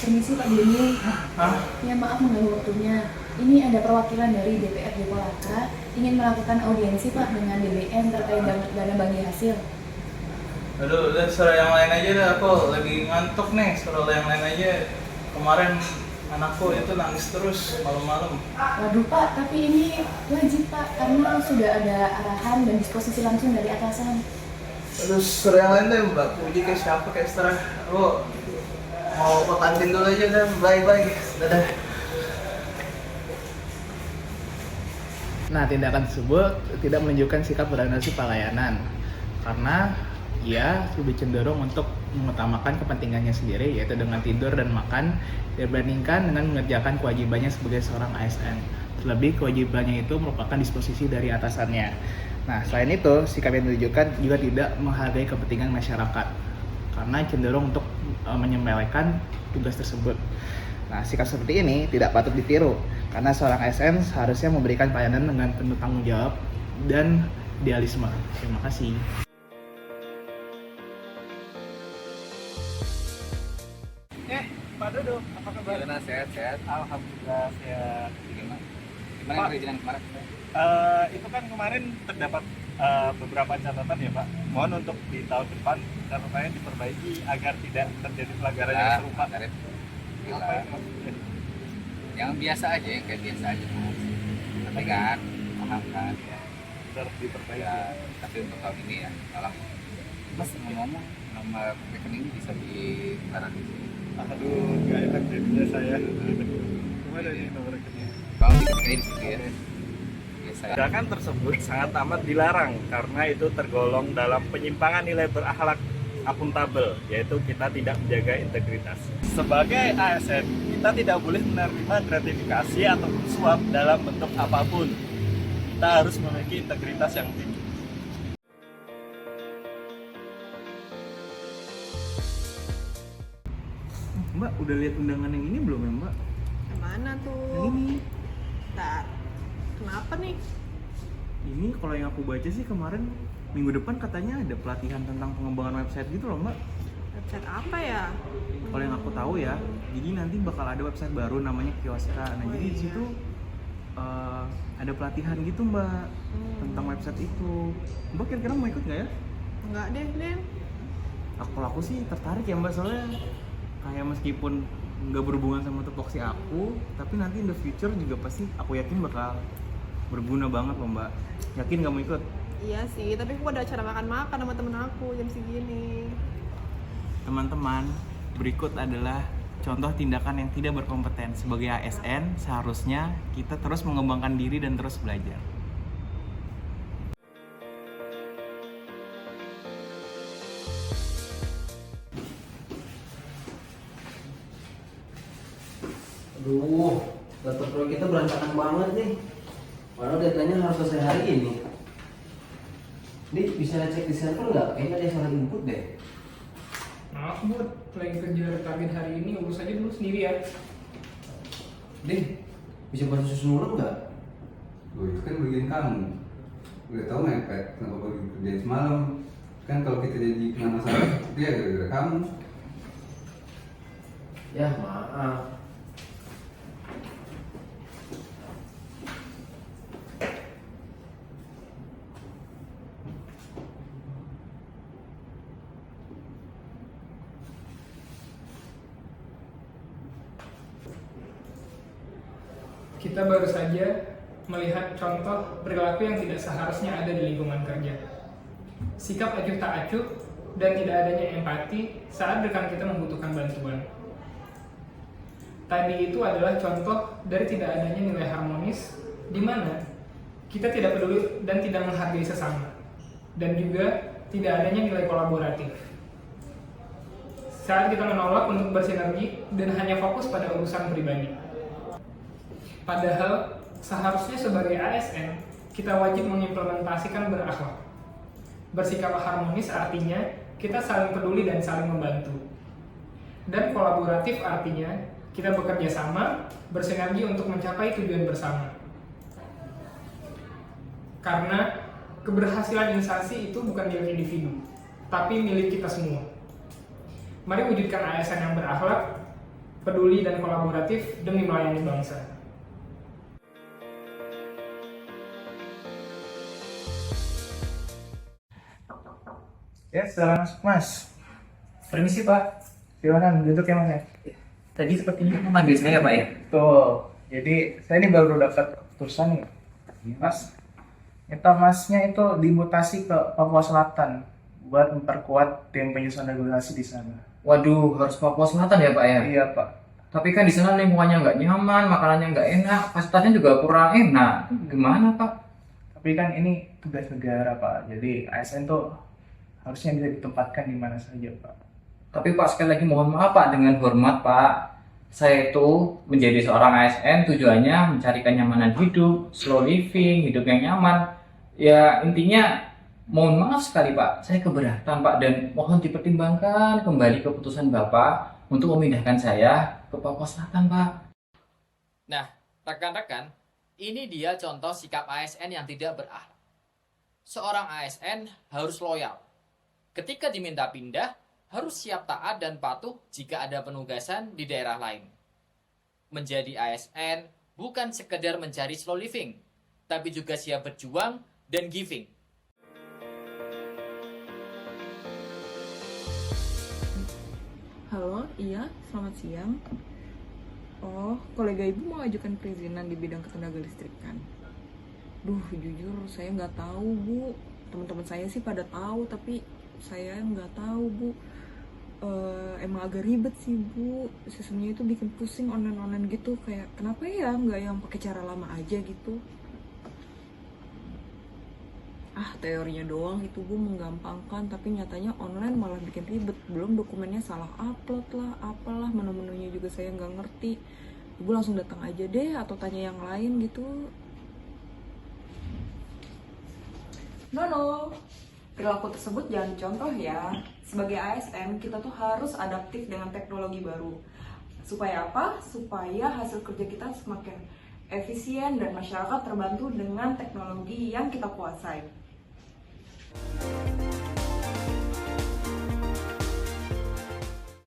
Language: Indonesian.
Permisi Pak Denny, Hah? ya maaf mengganggu waktunya. Ini ada perwakilan dari DPRD Kolaka ingin melakukan audiensi Pak dengan DBM terkait dana bagi hasil. Aduh, udah suruh yang lain aja dah. Aku lagi ngantuk nih. Suruh yang lain aja. Kemarin anakku itu nangis terus malam-malam. Waduh Pak, tapi ini wajib Pak karena sudah ada arahan dan disposisi langsung dari atasan. Aduh, suruh yang lain deh. Mbak Puji kayak siapa kayak seterah. Aku mau ke kantin dulu aja dah. Bye-bye. Dadah. Nah, tindakan tersebut tidak menunjukkan sikap berorganisasi pelayanan karena ia lebih cenderung untuk mengutamakan kepentingannya sendiri, yaitu dengan tidur dan makan dibandingkan dengan mengerjakan kewajibannya sebagai seorang ASN. Terlebih kewajibannya itu merupakan disposisi dari atasannya. Nah, selain itu, sikap yang ditunjukkan juga tidak menghargai kepentingan masyarakat karena cenderung untuk menyepelekan tugas tersebut. Nah, sikap seperti ini tidak patut ditiru karena seorang ASN seharusnya memberikan pelayanan dengan penuh tanggung jawab dan idealisme. Terima kasih. Pak Dodo, apa kabar? Gimana, sehat-sehat? Alhamdulillah sehat. Gimana Pak, perizinan kemarin? Itu kan kemarin terdapat beberapa catatan ya Pak. Mohon untuk di tahun depan catatannya diperbaiki agar tidak terjadi pelanggaran yang serupa. Gila. Apa yang maksudnya? Yang biasa aja, yang kayak biasa aja. Tapi kan, paham kan? Harus diperbaiki. Ya, tapi untuk tahun ini ya, tolong. Mas ngomong, nomor rekening bisa ditaruh di sini. Aduh, nggak enak jadinya saya. Gimana nih nomor rekeningnya? Kalau diketiknya di situ ya. Biasa. Tindakan tersebut sangat amat dilarang karena itu tergolong dalam penyimpangan nilai berakhlak akuntabel, yaitu kita tidak menjaga integritas. Sebagai ASN, kita tidak boleh menerima gratifikasi atau suap dalam bentuk apapun. Kita harus memiliki integritas yang tinggi. Mbak, udah lihat undangan yang ini belum ya Mbak? Yang mana tuh? Yang ini. Bentar. Kenapa nih? Ini kalau yang aku baca sih kemarin minggu depan katanya ada pelatihan tentang pengembangan website gitu loh Mbak. Website apa ya? Kalau yang aku tahu ya, jadi nanti bakal ada website baru namanya Kioska. Nah, Oh, jadi di iya. situ ada pelatihan gitu Mbak tentang website itu. Mbak kira-kira mau ikut nggak ya? Enggak deh, Den. Kalau aku sih tertarik ya Mbak, soalnya kayak meskipun nggak berhubungan sama tupoksi aku, tapi nanti in the future juga pasti aku yakin bakal berguna banget loh Mbak. Yakin nggak mau ikut? Iya sih, tapi aku ada acara makan-makan sama temen aku jam segini. Teman-teman, berikut adalah contoh tindakan yang tidak berkompeten. Sebagai ASN, seharusnya kita terus mengembangkan diri dan terus belajar. Aduh, laptop proyek kita berantakan banget nih. Padahal deadline-nya harus selesai hari ini. Nih, bisa cek di server nggak? Kayaknya ada yang salah input deh. Maaf Bud, lagi kerja target hari ini, urus aja dulu sendiri ya. Dih, bisa bantu susun ulang nggak? Loh, itu kan bagian kamu. Udah tau mepet, kenapa baru kerjain semalam? Kan kalau kita jadi kena masalah, itu ya gara-gara kamu. Ya, maaf. Kita baru saja melihat contoh perilaku yang tidak seharusnya ada di lingkungan kerja. Sikap acuh tak acuh dan tidak adanya empati saat rekan kita membutuhkan bantuan. Tadi itu adalah contoh dari tidak adanya nilai harmonis di mana kita tidak peduli dan tidak menghargai sesama, dan juga tidak adanya nilai kolaboratif. Saat kita menolak untuk bersinergi dan hanya fokus pada urusan pribadi. Padahal seharusnya sebagai ASN kita wajib mengimplementasikan berakhlak. Bersikap harmonis artinya kita saling peduli dan saling membantu. Dan kolaboratif artinya kita bekerja sama, bersinergi untuk mencapai tujuan bersama. Karena keberhasilan instansi itu bukan milik individu, tapi milik kita semua. Mari wujudkan ASN yang berakhlak, peduli dan kolaboratif demi melayani bangsa. Ya, silakan masuk Mas. Permisi Pak, Silakan duduk ya Mas ya. tadi sepertinya memanggil saya Pak ya? Tuh, jadi saya ini baru dapat keputusan nih. Mas, kita Masnya itu dimutasi ke Papua Selatan buat memperkuat tim penyusun regulasi di sana. Waduh, harus Papua Selatan ya Pak ya? Iya Pak. Tapi kan di sana lingkungannya nggak nyaman, makanannya nggak enak, fasilitasnya juga kurang enak. Gimana Pak? Tapi kan ini tugas negara Pak, jadi ASN tuh harusnya bisa ditempatkan di mana saja Pak. Tapi Pak, sekali lagi mohon maaf Pak, dengan hormat Pak. Saya itu menjadi seorang ASN tujuannya mencari kenyamanan hidup, slow living, hidup yang nyaman. Ya intinya mohon maaf sekali Pak, saya keberatan Pak, dan mohon dipertimbangkan kembali keputusan Bapak untuk memindahkan saya ke Papua Selatan Pak. Nah, rekan-rekan, ini dia contoh sikap ASN yang tidak berakhlak. Seorang ASN harus loyal. Ketika diminta pindah, harus siap taat dan patuh jika ada penugasan di daerah lain. Menjadi ASN bukan sekedar mencari slow living, tapi juga siap berjuang dan giving. Halo, iya, selamat siang. Oh, kolega ibu mau ajukan perizinan di bidang ketenaga listrikan. Duh, jujur saya nggak tahu bu. Teman-teman saya sih pada tahu, tapi saya nggak tahu bu. Emang agak ribet sih bu. Sistemnya itu bikin pusing online gitu. Kayak kenapa ya nggak yang pakai cara lama aja gitu? Teorinya doang itu bu menggampangkan, tapi nyatanya online malah bikin ribet. Belum dokumennya salah upload lah, apalah, menu-menunya juga saya nggak ngerti. Ibu langsung datang aja deh atau tanya yang lain gitu. No, perilaku tersebut jangan contoh ya. Sebagai ASN kita tuh harus adaptif dengan teknologi baru. Supaya apa? Supaya hasil kerja kita semakin efisien dan masyarakat terbantu dengan teknologi yang kita kuasai.